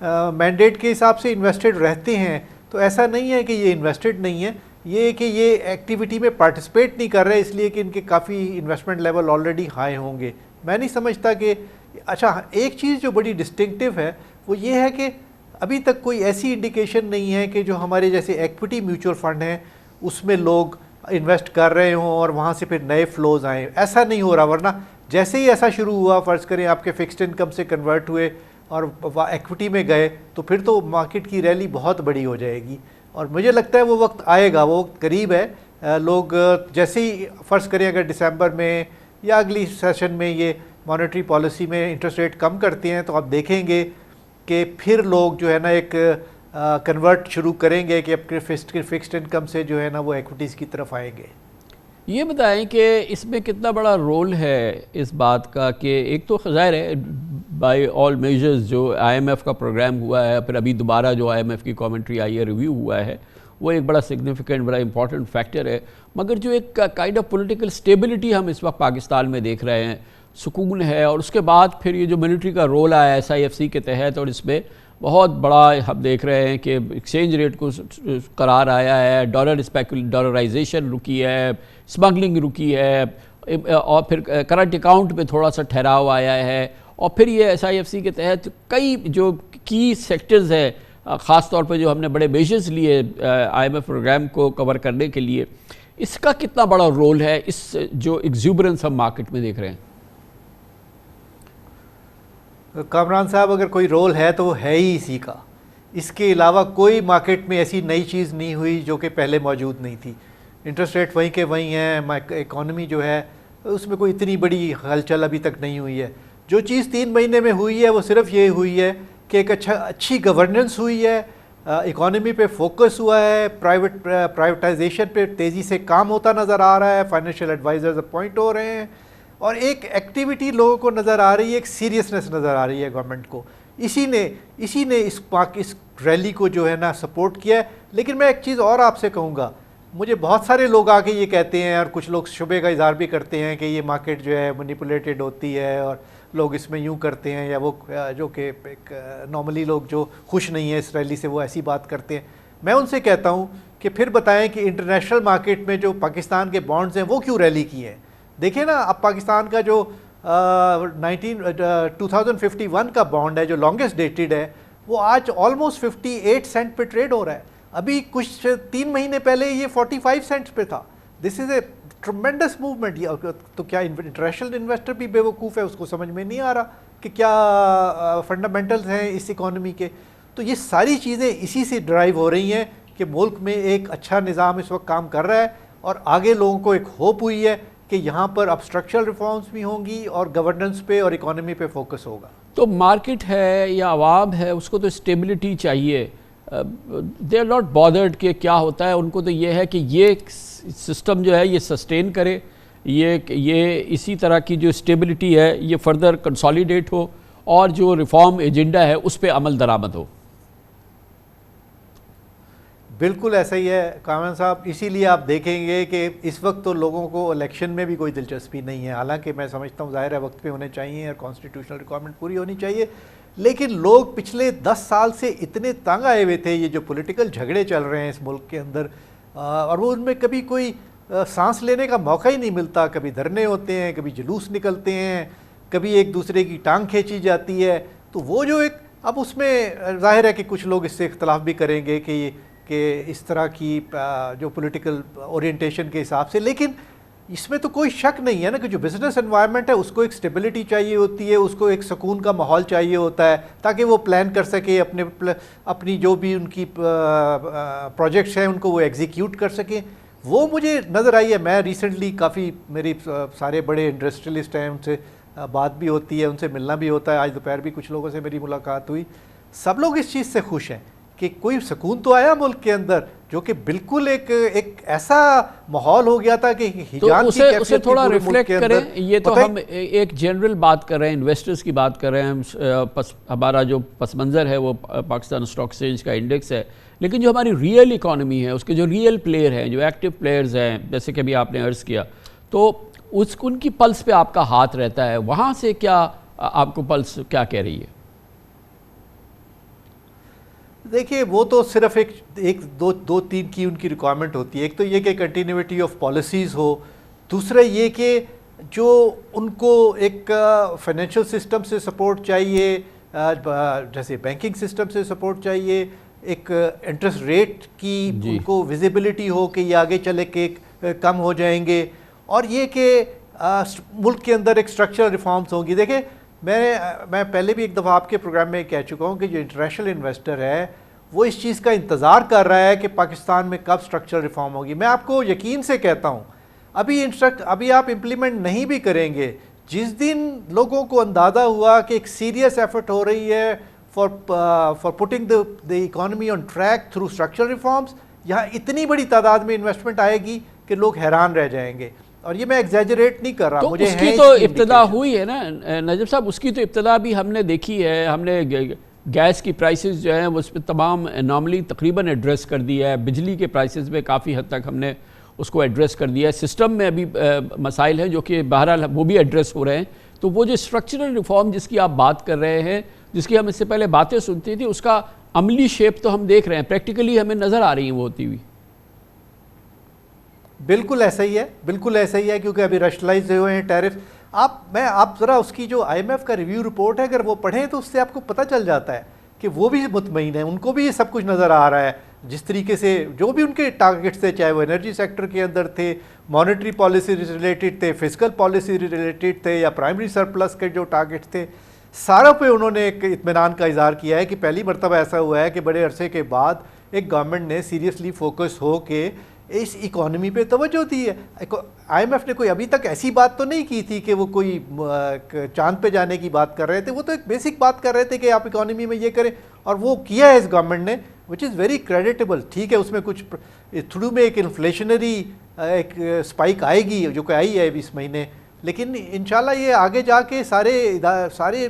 मैंडेट के हिसाब से इन्वेस्टेड रहते हैं। तो ऐसा नहीं है कि ये इन्वेस्टेड नहीं है, ये कि ये एक्टिविटी में पार्टिसिपेट नहीं कर रहे इसलिए कि इनके काफ़ी इन्वेस्टमेंट लेवल ऑलरेडी हाई होंगे। मैं नहीं समझता कि अच्छा, एक चीज़ जो बड़ी डिस्टिंक्टिव है वो ये है कि अभी तक कोई ऐसी इंडिकेशन नहीं है कि जो हमारे जैसे इक्विटी म्यूचुअल फंड हैं उसमें लोग इन्वेस्ट कर रहे हों और वहाँ से फिर नए फ्लोज आए। ऐसा नहीं हो रहा, वरना जैसे ही ऐसा शुरू हुआ, फ़र्ज़ करें आपके फिक्स्ड इनकम से कन्वर्ट हुए और इक्विटी में गए, तो फिर तो मार्केट की रैली बहुत बड़ी हो जाएगी। और मुझे लगता है वो वक्त आएगा, वो वक्त करीब है। लोग जैसे ही फ़र्ज़ करें अगर दिसंबर में या अगली सेशन में ये मॉनेटरी पॉलिसी में इंटरेस्ट रेट कम करते हैं, तो आप देखेंगे कि फिर लोग जो है ना एक कन्वर्ट शुरू करेंगे कि अपने फिक्स्ड इनकम से जो है ना वो एक्विटीज़ की तरफ आएंगे। ये बताएं कि इसमें कितना बड़ा रोल है इस बात का कि एक तो ज़ाहिर है बाय ऑल मेजर्स जो IMF का प्रोग्राम हुआ है, फिर अभी दोबारा जो IMF की कमेंट्री आई है, रिव्यू हुआ है, वो एक बड़ा सिग्निफिकेंट, बड़ा इंपॉर्टेंट फैक्टर है। मगर जो एक काइंड ऑफ पॉलिटिकल स्टेबिलिटी हम इस वक्त पाकिस्तान में देख रहे हैं, सुकून है, और उसके बाद फिर ये जो मिलिट्री का रोल आया SIFC के तहत, और इसमें बहुत बड़ा हम देख रहे हैं कि एक्सचेंज रेट को करार आया है, डॉलराइजेशन रुकी है, स्मगलिंग रुकी है, और फिर करंट अकाउंट में थोड़ा सा ठहराव आया है, और फिर ये SIFC के तहत कई जो की सेक्टर्स है, ख़ास तौर पे जो हमने बड़े मेजर्स लिए IMF प्रोग्राम को कवर करने के लिए, इसका कितना बड़ा रोल है इस जो एक्सूबरेंस हम मार्केट में देख रहे हैं? कामरान साहब, अगर कोई रोल है तो वो है ही इसी का। इसके अलावा कोई मार्केट में ऐसी नई चीज़ नहीं हुई जो कि पहले मौजूद नहीं थी। इंटरेस्ट रेट वहीं के वहीं हैं, इकॉनमी जो है उसमें कोई इतनी बड़ी हलचल अभी तक नहीं हुई है। जो चीज़ 3 महीने में हुई है वो सिर्फ ये हुई है कि एक अच्छी गवर्नेंस हुई है, इकॉनमी पे फोकस हुआ है, प्राइवेटाइजेशन पे तेज़ी से काम होता नज़र आ रहा है, फाइनेंशियल एडवाइजर्स अपॉइंट हो रहे हैं, और एक एक्टिविटी लोगों को नज़र आ रही है, एक सीरियसनेस नज़र आ रही है गवर्नमेंट को। इसी ने इस रैली को जो है ना सपोर्ट किया है। लेकिन मैं एक चीज़ और आपसे कहूँगा, मुझे बहुत सारे लोग आके ये कहते हैं, और कुछ लोग शुबे का इज़हार भी करते हैं कि ये मार्केट जो है मैनिपुलेटेड होती है और लोग इसमें यूँ करते हैं, या वो जो कि एक नॉर्मली लोग जो खुश नहीं है इस रैली से वो ऐसी बात करते हैं। मैं उनसे कहता हूँ कि फिर बताएं कि इंटरनेशनल मार्केट में जो पाकिस्तान के बॉन्ड्स हैं वो क्यों रैली की हैं। देखिए ना, अब पाकिस्तान का जो 2051 का बॉन्ड है जो लॉन्गेस्ट डेटेड है, वो आज ऑलमोस्ट 58 सेंट पे ट्रेड हो रहा है। अभी कुछ 3 महीने पहले ये 45 सेंट्स पे था। This is a tremendous movement. तो क्या इंटरनेशनल इन्वेस्टर भी बेवकूफ़ है, उसको समझ में नहीं आ रहा कि क्या फंडामेंटल्स हैं इस इकॉनमी के। तो ये सारी चीज़ें इसी से ड्राइव हो रही हैं कि मुल्क में एक अच्छा निज़ाम इस वक्त काम कर रहा है, और आगे लोगों को एक होप हुई है कि यहाँ पर अब स्ट्रक्चरल रिफॉर्म्स भी होंगी और गवर्नेंस पे और इकोनॉमी पे फोकस होगा। तो मार्केट है या आवाम है, उसको तो स्टेबिलिटी चाहिए। दे आर नॉट बॉदर्ड कि क्या होता है, उनको तो ये है कि ये सिस्टम जो है ये सस्टेन करे, ये इसी तरह की जो स्टेबिलिटी है ये फर्दर कंसोलिडेट हो, और जो रिफॉर्म एजेंडा है उस पर अमल दरामद हो। बिल्कुल ऐसा ही है कामरान साहब। इसीलिए आप देखेंगे कि इस वक्त तो लोगों को इलेक्शन में भी कोई दिलचस्पी नहीं है। हालांकि मैं समझता हूँ ज़ाहिर है वक्त पे होने चाहिए और कॉन्स्टिट्यूशनल रिक्वायरमेंट पूरी होनी चाहिए, लेकिन लोग पिछले 10 साल से इतने तंग आए हुए थे, ये जो पॉलिटिकल झगड़े चल रहे हैं इस मुल्क के अंदर, और वो उनमें कभी कोई सांस लेने का मौका ही नहीं मिलता। कभी धरने होते हैं, कभी जुलूस निकलते हैं, कभी एक दूसरे की टांग खींची जाती है। तो वो जो एक अब उसमें ज़ाहिर है कि कुछ लोग इससे इख्तलाफ भी करेंगे कि इस तरह की जो पॉलिटिकल ओरिएंटेशन के हिसाब से, लेकिन इसमें तो कोई शक नहीं है ना कि जो बिज़नेस एनवायरनमेंट है उसको एक स्टेबिलिटी चाहिए होती है, उसको एक सुकून का माहौल चाहिए होता है ताकि वो प्लान कर सके, अपनी जो भी उनकी प्रोजेक्ट्स हैं उनको वो एग्जीक्यूट कर सकें। वो मुझे नज़र आई है। मैं रिसेंटली काफ़ी, मेरी सारे बड़े इंडस्ट्रियलिस्ट हैं, उनसे बात भी होती है, उनसे मिलना भी होता है। आज दोपहर भी कुछ लोगों से मेरी मुलाकात हुई। सब लोग इस चीज़ से खुश हैं कि कोई सुकून तो आया मुल्क के अंदर, जो कि बिल्कुल एक ऐसा माहौल हो गया था कि हिजान की उसे थोड़ा रिफ्लेक्ट करें। ये तो हम एक जनरल बात कर रहे हैं, इन्वेस्टर्स की बात कर रहे हैं। हमारा जो पस मंज़र है वो पाकिस्तान स्टॉक एक्सचेंज का इंडेक्स है, लेकिन जो हमारी रियल इकॉनमी है, उसके जो रियल प्लेयर हैं, जो एक्टिव प्लेयर्स हैं, जैसे कि अभी आपने अर्ज़ किया, तो उनकी पल्स पे आपका हाथ रहता है। वहाँ से क्या आपको पल्स क्या कह रही है? देखिए वो तो सिर्फ एक दो तीन की उनकी रिक्वायरमेंट होती है। एक तो ये कि कंटिन्यूटी ऑफ पॉलिसीज़ हो, दूसरा ये कि जो उनको एक फाइनेंशियल सिस्टम से सपोर्ट चाहिए, जैसे बैंकिंग सिस्टम से सपोर्ट चाहिए, एक इंटरेस्ट रेट की उनको विजिबिलिटी हो कि ये आगे चले के कम हो जाएंगे, और ये कि मुल्क के अंदर एक स्ट्रक्चरल रिफॉर्म्स होंगी। देखिए मैं पहले भी एक दफ़ा आपके प्रोग्राम में कह चुका हूँ कि जो इंटरनेशनल इन्वेस्टर है वो इस चीज़ का इंतज़ार कर रहा है कि पाकिस्तान में कब स्ट्रक्चरल रिफॉर्म होगी। मैं आपको यकीन से कहता हूँ अभी आप इम्प्लीमेंट नहीं भी करेंगे, जिस दिन लोगों को अंदाज़ा हुआ कि एक सीरियस एफर्ट हो रही है for putting the economy on track through structural reforms, यहाँ इतनी बड़ी तादाद में इन्वेस्टमेंट आएगी कि लोग हैरान रह जाएंगे। और ये मैं एग्जैजरेट नहीं कर रहा, तो मुझे उसकी तो इब्तिदा हुई है ना नजब साहब, उसकी तो इब्तिदा भी हमने देखी है। हमने गैस की प्राइसेस जो हैं उस पर तमाम नॉर्मली तकरीबन एड्रेस कर दिया है, बिजली के प्राइसेस में काफ़ी हद तक हमने उसको एड्रेस कर दिया है। सिस्टम में अभी मसाइल हैं जो कि बहरहाल वो भी एड्रेस हो रहे हैं। तो वो जो स्ट्रक्चरल रिफॉर्म जिसकी आप बात कर रहे हैं, जिसकी हम इससे पहले बातें सुनती थी, उसका अमली शेप तो हम देख रहे हैं, प्रैक्टिकली हमें नज़र आ रही है वो होती हुई। बिल्कुल ऐसा ही है, बिल्कुल ऐसा ही है, क्योंकि अभी रशलाइज हुए हैं टैरिफ। आप ज़रा उसकी जो IMF का रिव्यू रिपोर्ट है अगर वो पढ़ें तो उससे आपको पता चल जाता है कि वो भी मुतमईन है, उनको भी ये सब कुछ नज़र आ रहा है। जिस तरीके से जो भी उनके टारगेट्स थे, चाहे वो एनर्जी सेक्टर के अंदर थे, मॉनेटरी पॉलिसी रिलेटेड थे, फिजिकल पॉलिसी रिलेटेड थे, या प्राइमरी सरप्लस के जो टारगेट्स थे, सारों पे उन्होंने एक इत्मीनान का इजहार किया है कि पहली मरतबा ऐसा हुआ है कि बड़े अरसे के बाद एक गवर्नमेंट ने सीरियसली फोकस हो के इस इकॉनमी पे तवज्जो दी है। IMF ने कोई अभी तक ऐसी बात तो नहीं की थी कि वो कोई चांद पे जाने की बात कर रहे थे, वो तो एक बेसिक बात कर रहे थे कि आप इकॉनमी में ये करें, और वो किया है इस गवर्नमेंट ने, विच इज़ वेरी क्रेडिटेबल। ठीक है, उसमें कुछ थ्रू में एक इन्फ्लेशनरी एक स्पाइक आएगी जो कि आई है इस महीने, लेकिन इंशाल्लाह ये आगे जाके सारे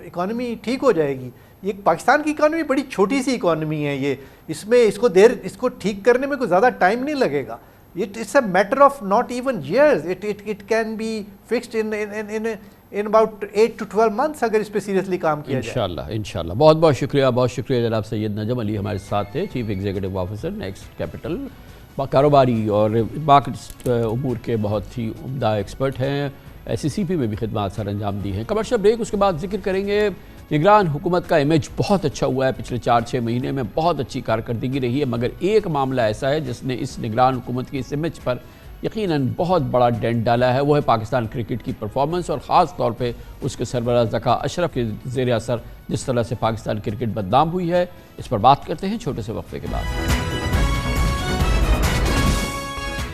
इकॉनमी ठीक हो जाएगी। ये पाकिस्तान की इकॉनमी बड़ी छोटी सी इकॉनमी है, ये इसमें इसको ठीक करने में कोई ज़्यादा टाइम नहीं लगेगा। It's a matter of not even years, it can be fixed in about 8 to 12 months अगर इस पर सीरियसली काम किया जाए। इंशाल्लाह। बहुत बहुत शुक्रिया जनाब सैयद नजम अली हमारे साथ थे, chief executive officer next capital, कारोबारी और मार्केट उमूर के बहुत ही उम्दा एक्सपर्ट हैं, SCCP में भी खिदमत सर अंजाम दी हैं। कमर्शियल ब्रेक, उसके बाद जिक्र करेंगे निगरान हुकूमत का इमेज बहुत अच्छा हुआ है, पिछले 4-6 महीने में बहुत अच्छी कारकर्दगी रही है, मगर एक मामला ऐसा है जिसने इस निगरान हुकूमत की इस इमेज पर यकीनन बहुत बड़ा डेंट डाला है, वो है पाकिस्तान क्रिकेट की परफॉर्मेंस, और ख़ास तौर पे उसके सरबराह ज़का अशरफ के ज़ेर असर जिस तरह से पाकिस्तान क्रिकेट बदनाम हुई है। इस पर बात करते हैं छोटे से वक्फे के बाद।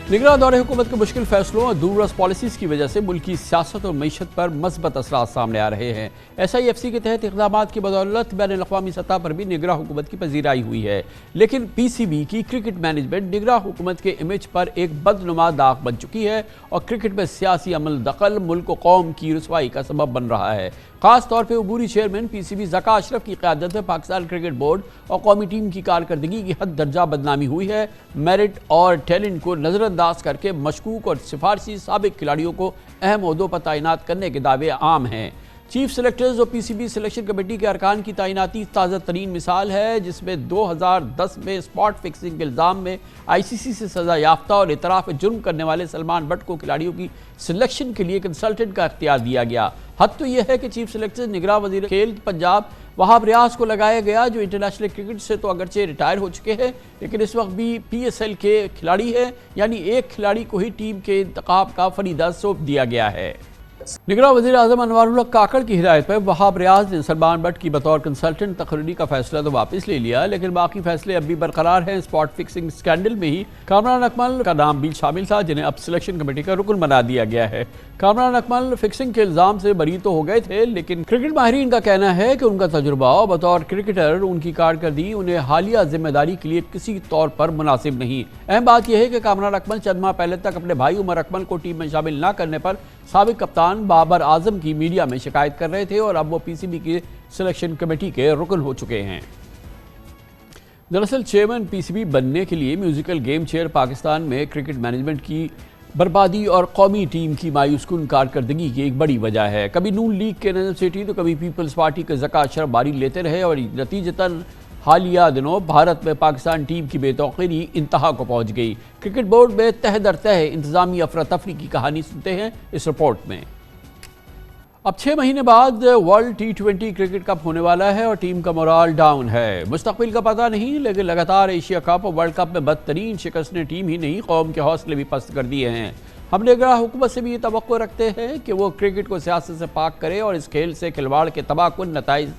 निगरान दौरे हुकूमत के मुश्किल फैसलों और दूररस पॉलिसीज़ की वजह से मुल्क की सियासत और मीशत पर मस्बत असरात सामने आ रहे हैं। SIFC के तहत इक़दामात की बदौलत बैन अक़वामी सतह पर भी निगरान हुकूमत की पजीराई हुई है, लेकिन PCB की क्रिकेट मैनेजमेंट निगरान हुकूमत के इमेज पर एक बदनुमा दाग बन चुकी है, और क्रिकेट में सियासी अमल दखल मुल्क व कौम की रुसवाई का सबब बन रहा है। खास तौर पर अबूरी चेयरमैन PCB ज़का अशरफ की क़यादत में पाकिस्तान क्रिकेट बोर्ड और कौमी टीम की कारकर्दगी की हद दर्जा बदनामी हुई है। मेरिट और टैलेंट को नज़रअंदाज करके मशकूक और सिफारशी साबिक खिलाड़ियों को अहम ओहदों पर तैनात करने के दावे आम हैं। चीफ सेलेक्टर्स और PCB सिलेक्शन कमेटी के अरकान की तैनाती ताज़ा तरीन मिसाल है, जिसमें 2010 में स्पॉट फिक्सिंग के इल्ज़ाम में ICC से सज़ा याफ्ता और इतराफ़ जुर्म करने वाले सलमान बट को खिलाड़ियों की सिलेक्शन के लिए कंसल्टेंट का इख्तियार दिया गया। हद तो यह है कि चीफ सेलेक्टर निगरान वज़ीर खेल पंजाब वहाब रियाज को लगाया गया, जो इंटरनेशनल क्रिकेट से तो अगरचे रिटायर हो चुके हैं, लेकिन इस वक्त भी PSL के खिलाड़ी हैं, यानी एक खिलाड़ी को ही टीम के इंतखाब का फरीदा सौंप दिया गया है। निगरान वज़ीर आज़म अनवारुल हक काकड़ की हिदायत पर वहाब रियाज ने सलमान बट की बतौर कंसल्टेंट तकर्री का फैसला तो वापस ले लिया, लेकिन बाकी फैसले अब भी बरकरार हैं। स्पॉट फिक्सिंग स्कैंडल में ही कामरान अकमल का नाम भी शामिल था, जिन्हें अब सिलेक्शन कमेटी का रुकन बना दिया गया है। कामरान अकमल फिक्सिंग के इल्ज़ाम से बरी तो हो गए थे, लेकिन क्रिकेट माहिरीन का कहना है कि उनका तजुर्बा और बतौर क्रिकेटर उनकी कारकर्दगी उन्हें हालिया जिम्मेदारी के लिए किसी तौर पर मुनासिब नहीं। अहम बात यह है कि कामरान अकमल चंद माह पहले तक अपने भाई उमर अकमल को टीम में शामिल न करने पर साबिक कप्तान बाबर आजम की मीडिया में शिकायत कर रहे थे, और अब वो PCB की सिलेक्शन कमेटी के रुकन हो चुके हैं। दरअसल चेयरमैन PCB बनने के लिए म्यूजिकल गेम चेयर पाकिस्तान में क्रिकेट मैनेजमेंट की बर्बादी और कौमी टीम की मायूसकुन कारकर्दगी की एक बड़ी वजह है। कभी नून लीग के नजम सिटी तो कभी पीपल्स पार्टी के ज़का अशरफ बारी लेते रहे, और नतीजतन हालिया दिनों भारत में पाकिस्तान टीम की बेतौकीरी इंतहा को पहुंच गई। क्रिकेट बोर्ड में तह दर तह इंतजामी अफरा तफरी की कहानी सुनते हैं इस रिपोर्ट में। अब 6 महीने बाद वर्ल्ड T20 क्रिकेट कप होने वाला है और टीम का मोराल डाउन है। मुस्तकबिल का पता नहीं, लेकिन लगातार एशिया कप और वर्ल्ड कप में बदतरीन शिकस्त ने टीम ही नहीं कौम के हौसले भी पस्त कर दिए हैं। हम निगरां हुकूमत से भी ये तवक्को रखते हैं कि वो क्रिकेट को सियासत से पाक करे और इस खेल से खिलवाड़ के तबाहकुन नताइज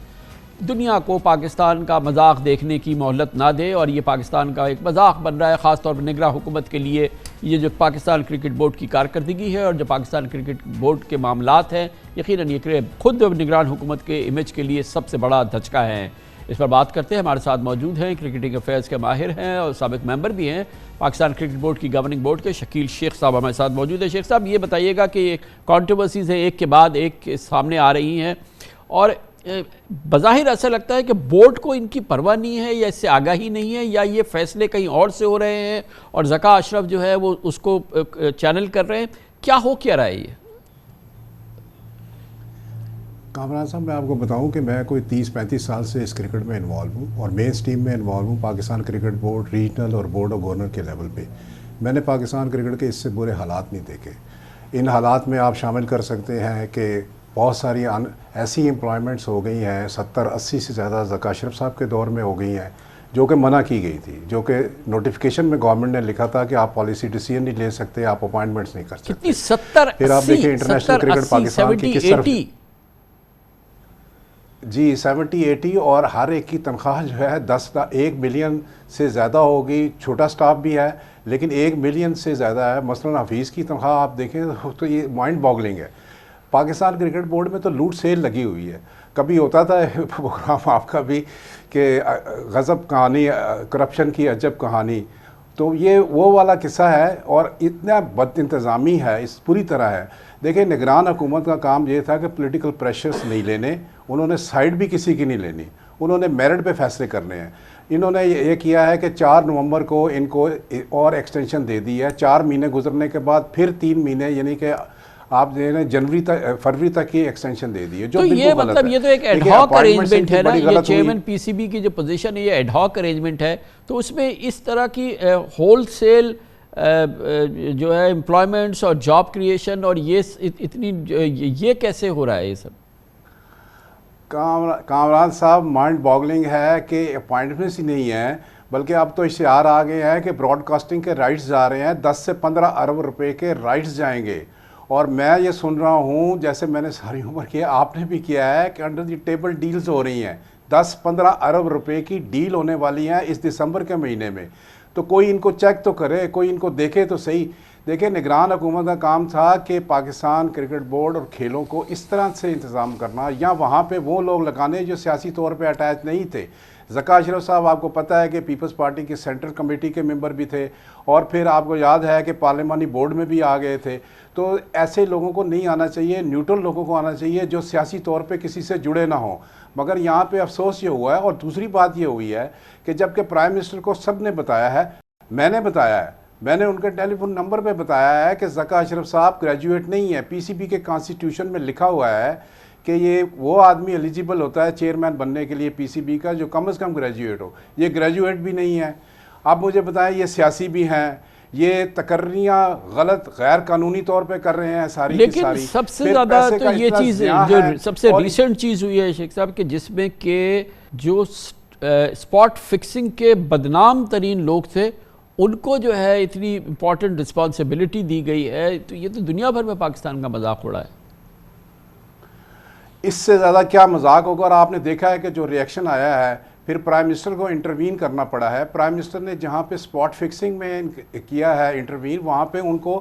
दुनिया को पाकिस्तान का मजाक देखने की मोहलत ना दे। और ये पाकिस्तान का एक मजाक बन रहा है, ख़ास तौर पर निगरां हुकूमत के लिए। ये जो पाकिस्तान क्रिकेट बोर्ड की कारकर्दगी है और जो पाकिस्तान क्रिकेट बोर्ड के मामलात हैं, यकीनन ये खुद निगरान हुकूमत के इमेज के लिए सबसे बड़ा धचका है। इस पर बात करते हैं। हमारे साथ मौजूद हैं क्रिकेटिंग अफेयर्स के माहिर हैं और साबिक मेंबर भी हैं पाकिस्तान क्रिकेट बोर्ड की गवर्निंग बोर्ड के शकील शेख साहब हमारे साथ मौजूद है। शेख साहब, ये बताइएगा कि कॉन्ट्रोवर्सीज़ हैं एक के बाद एक सामने आ रही हैं और बज़ाहिर ऐसा लगता है कि बोर्ड को इनकी परवाह नहीं है या इससे आगाही नहीं है, या ये फैसले कहीं और से हो रहे हैं और ज़का अशरफ जो है वो उसको चैनल कर रहे हैं। क्या हो क्या रहा है ये? कामरान साहब, मैं आपको बताऊं कि मैं कोई 30-35 साल से इस क्रिकेट में इन्वॉल्व हूं और मेन स्ट्रीम में इन्वॉल्व हूं पाकिस्तान क्रिकेट बोर्ड, रीजनल और बोर्ड ऑफ गवर्नर के लेवल पे। मैंने पाकिस्तान क्रिकेट के इससे बुरे हालात नहीं देखे। इन हालात में आप शामिल कर सकते हैं कि बहुत सारी ऐसी एम्प्लॉयमेंट्स हो गई हैं, 70-80 से ज़्यादा ज़का अशरफ साहब के दौर में हो गई हैं, जो कि मना की गई थी, जो कि नोटिफिकेशन में गवर्नमेंट ने लिखा था कि आप पॉलिसी डिसीजन नहीं ले सकते, आप अपॉइंटमेंट्स नहीं कर सकते। कितनी 70, फिर आप देखिए इंटरनेशनल क्रिकेट पाकिस्तान की किस तरफ जी 70-80 और हर एक की तनख्वाह जो है 1 मिलियन से ज़्यादा होगी। छोटा स्टाफ भी है लेकिन 1 मिलियन से ज़्यादा है। मसलन हफीज़ की तनख्वाह आप देखें तो ये माइंड बॉगलिंग है। पाकिस्तान क्रिकेट बोर्ड में तो लूट सेल लगी हुई है। कभी होता था प्रोग्राम आपका भी कि गज़ब कहानी, करप्शन की अजब कहानी, तो ये वो वाला किस्सा है और इतना बद इंतज़ामी है इस पूरी तरह है। देखिए, निगरान हुकूमत का काम ये था कि पॉलिटिकल प्रेशर्स नहीं लेने, उन्होंने साइड भी किसी की नहीं लेनी, उन्होंने मेरिट पे फैसले करने हैं। इन्होंने ये किया है कि 4 नवंबर को इनको और एक्सटेंशन दे दी है। 4 महीने गुजरने के बाद फिर 3 महीने यानी कि आप जनवरी तक, फरवरी तक की एक्सटेंशन दे दी है, जो तो ये मतलब ये तो एक एडहॉक अरेंजमेंट है ना। ये चेयरमैन पीसीबी की जो पोजीशन है ये एडहॉक अरेंजमेंट है, तो उसमें इस तरह की होलसेल जो है एम्प्लॉयमेंट्स और जॉब क्रिएशन और ये इतनी ये कैसे हो रहा है ये सब? कामरान साहब, माइंड बॉगलिंग है कि अपॉइंटमेंट्स ही नहीं है, बल्कि अब तो इश्तिहार आ गए हैं कि ब्रॉडकास्टिंग के राइट्स जा रहे हैं, 10 से 15 अरब रुपए के राइट्स जाएंगे। और मैं ये सुन रहा हूँ, जैसे मैंने सारी उम्र किया, आपने भी किया है, कि अंडर द टेबल डील्स हो रही हैं। 10-15 अरब रुपए की डील होने वाली हैं इस दिसंबर के महीने में। तो कोई इनको चेक तो करे, कोई इनको देखे तो सही। देखिए, निगरान हुकूमत का काम था कि पाकिस्तान क्रिकेट बोर्ड और खेलों को इस तरह से इंतज़ाम करना, या वहाँ पे वो लोग लगाने जो सियासी तौर पे अटैच नहीं थे। ज़का अशरफ साहब, आपको पता है कि पीपल्स पार्टी के सेंट्रल कमेटी के मेंबर भी थे और फिर आपको याद है कि पार्लियामानी बोर्ड में भी आ गए थे। तो ऐसे लोगों को नहीं आना चाहिए, न्यूट्रल लोगों को आना चाहिए जो सियासी तौर पे किसी से जुड़े ना हों। मगर यहाँ पे अफसोस ये हुआ है। और दूसरी बात ये हुई है कि जबकि प्राइम मिनिस्टर को सब ने बताया है, मैंने बताया है, मैंने उनके टेलीफोन नंबर पे बताया है कि ज़का अशरफ साहब ग्रेजुएट नहीं है। पीसीबी के कॉन्स्टिट्यूशन में लिखा हुआ है कि ये वो आदमी एलिजिबल होता है चेयरमैन बनने के लिए पीसीबी का जो कम से कम ग्रेजुएट हो। ये ग्रेजुएट भी नहीं है। आप मुझे बताएं, ये सियासी भी हैं, ये तकर्रियाँ गलत गैर कानूनी तौर पे कर रहे हैं सारी लेकिन की सारी। सबसे ज़्यादा तो ये चीज़ जो सबसे रिसेंट चीज़ हुई है शेख साहब, कि जिसमें के जो स्पॉट फिक्सिंग के बदनाम तरीन लोग थे उनको जो है इतनी इम्पोर्टेंट रिस्पॉन्सिबिलिटी दी गई है, तो ये तो दुनिया भर में पाकिस्तान का मजाक उड़ा है। इससे ज़्यादा क्या मजाक होगा। और आपने देखा है कि जो रिएक्शन आया है, फिर प्राइम मिनिस्टर को इंटरवीन करना पड़ा है। प्राइम मिनिस्टर ने जहाँ पे स्पॉट फिक्सिंग में किया है इंटरवीन, वहाँ पे उनको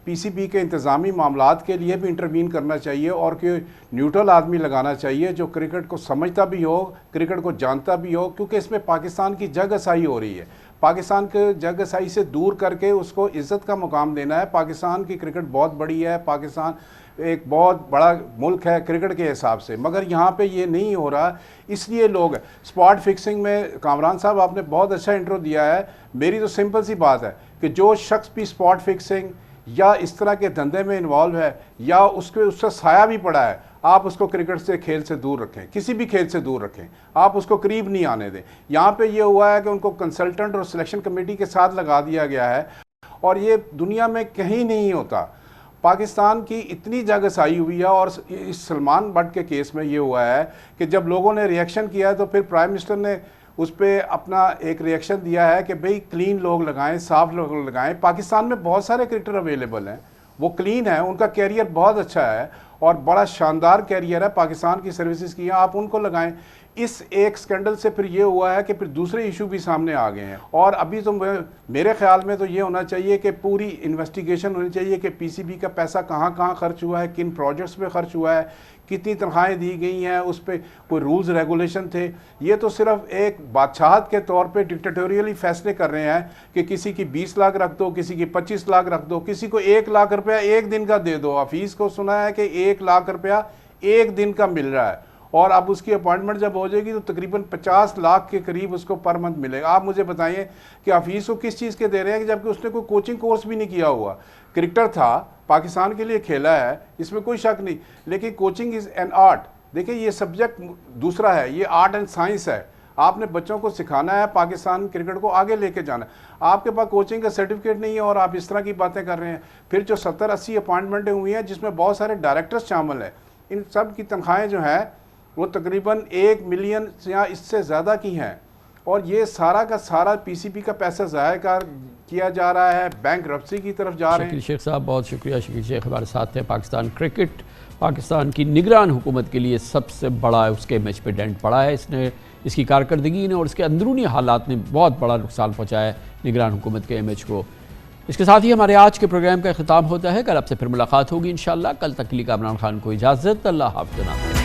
पीसीबी के इंतज़ामी मामलात के लिए भी इंटरवीन करना चाहिए और कोई न्यूट्रल आदमी लगाना चाहिए जो क्रिकेट को समझता भी हो, क्रिकेट को जानता भी हो, क्योंकि इसमें पाकिस्तान की जग असाई हो रही है। पाकिस्तान के जग असाई से दूर करके उसको इज़्ज़त का मुकाम देना है। पाकिस्तान की क्रिकेट बहुत बड़ी है, पाकिस्तान एक बहुत बड़ा मुल्क है क्रिकेट के हिसाब से, मगर यहाँ पे ये नहीं हो रहा। इसलिए लोग स्पॉट फिक्सिंग में, कामरान साहब आपने बहुत अच्छा इंट्रो दिया है। मेरी तो सिंपल सी बात है कि जो शख्स भी स्पॉट फिक्सिंग या इस तरह के धंधे में इन्वॉल्व है या उसके उससे साया भी पड़ा है, आप उसको क्रिकेट से खेल से दूर रखें, किसी भी खेल से दूर रखें, आप उसको करीब नहीं आने दें। यहाँ पे ये हुआ है कि उनको कंसल्टेंट और सिलेक्शन कमेटी के साथ लगा दिया गया है और ये दुनिया में कहीं नहीं होता। पाकिस्तान की इतनी जगहसाई हुई है और इस सलमान बट के केस में ये हुआ है कि जब लोगों ने रिएक्शन किया तो फिर प्राइम मिनिस्टर ने उस पर अपना एक रिएक्शन दिया है कि भाई क्लीन लोग लगाएं, साफ लोग लगाएं। पाकिस्तान में बहुत सारे क्रिकेटर अवेलेबल हैं, वो क्लीन है, उनका कैरियर बहुत अच्छा है और बड़ा शानदार कैरियर है पाकिस्तान की सर्विसेज की, आप उनको लगाएं। इस एक स्कैंडल से फिर ये हुआ है कि फिर दूसरे इशू भी सामने आ गए हैं और अभी तो मेरे ख्याल में तो ये होना चाहिए कि पूरी इन्वेस्टिगेशन होनी चाहिए कि पीसीबी का पैसा कहाँ कहाँ खर्च हुआ है, किन प्रोजेक्ट्स पे खर्च हुआ है, कितनी तनख्वाहें दी गई हैं, उस पर कोई रूल्स रेगुलेशन थे। ये तो सिर्फ एक बादशाहत के तौर पे डिक्टेटोरियली फैसले कर रहे हैं कि किसी की 20 लाख रख दो, किसी की 25 लाख रख दो, किसी को 1 लाख रुपया एक दिन का दे दो। हफीज़ को सुना है कि 1 लाख रुपया एक दिन का मिल रहा है और अब उसकी अपॉइंटमेंट जब हो जाएगी तो तकरीबन 50 लाख के करीब उसको पर मंथ मिलेगा। आप मुझे बताइए कि हफीज़ को किस चीज़ के दे रहे हैं कि जबकि उसने कोई कोचिंग कोर्स भी नहीं किया हुआ। क्रिकेटर था, पाकिस्तान के लिए खेला है, इसमें कोई शक नहीं, लेकिन कोचिंग इज़ एन आर्ट। देखिए ये सब्जेक्ट दूसरा है, ये आर्ट एंड साइंस है। आपने बच्चों को सिखाना है, पाकिस्तान क्रिकेट को आगे लेके जाना है। आपके पास कोचिंग का सर्टिफिकेट नहीं है और आप इस तरह की बातें कर रहे हैं। फिर जो 70-80 अपॉइंटमेंटें हुई हैं जिसमें बहुत सारे डायरेक्टर्स शामिल हैं, इन सब की तनख्वाहें जो हैं वो तकरीबन 1 मिलियन या इससे ज़्यादा की हैं और ये सारा का सारा पीसीबी का पैसा ज़ाया किया जा रहा है, बैंक रफ्सी की तरफ जा रहे हैं। शकील शेख साहब बहुत शुक्रिया। शकील शेख हमारे साथ हैं। पाकिस्तान क्रिकेट पाकिस्तान की निगरान हुकूमत के लिए सबसे बड़ा उसके इमेज पे डेंट पड़ा है, इसने इसकी कारकर्दगी ने और इसके अंदरूनी हालात ने बहुत बड़ा नुकसान पहुँचाया है निगरान हुकूमत के इमेज को। इसके साथ ही हमारे आज के प्रोग्राम का ख़िताम होता है। कल आपसे फिर मुलाकात होगी इंशाअल्लाह। कल तक के लिए कामरान खान को इजाज़त। अल्लाह हाफ़िज़।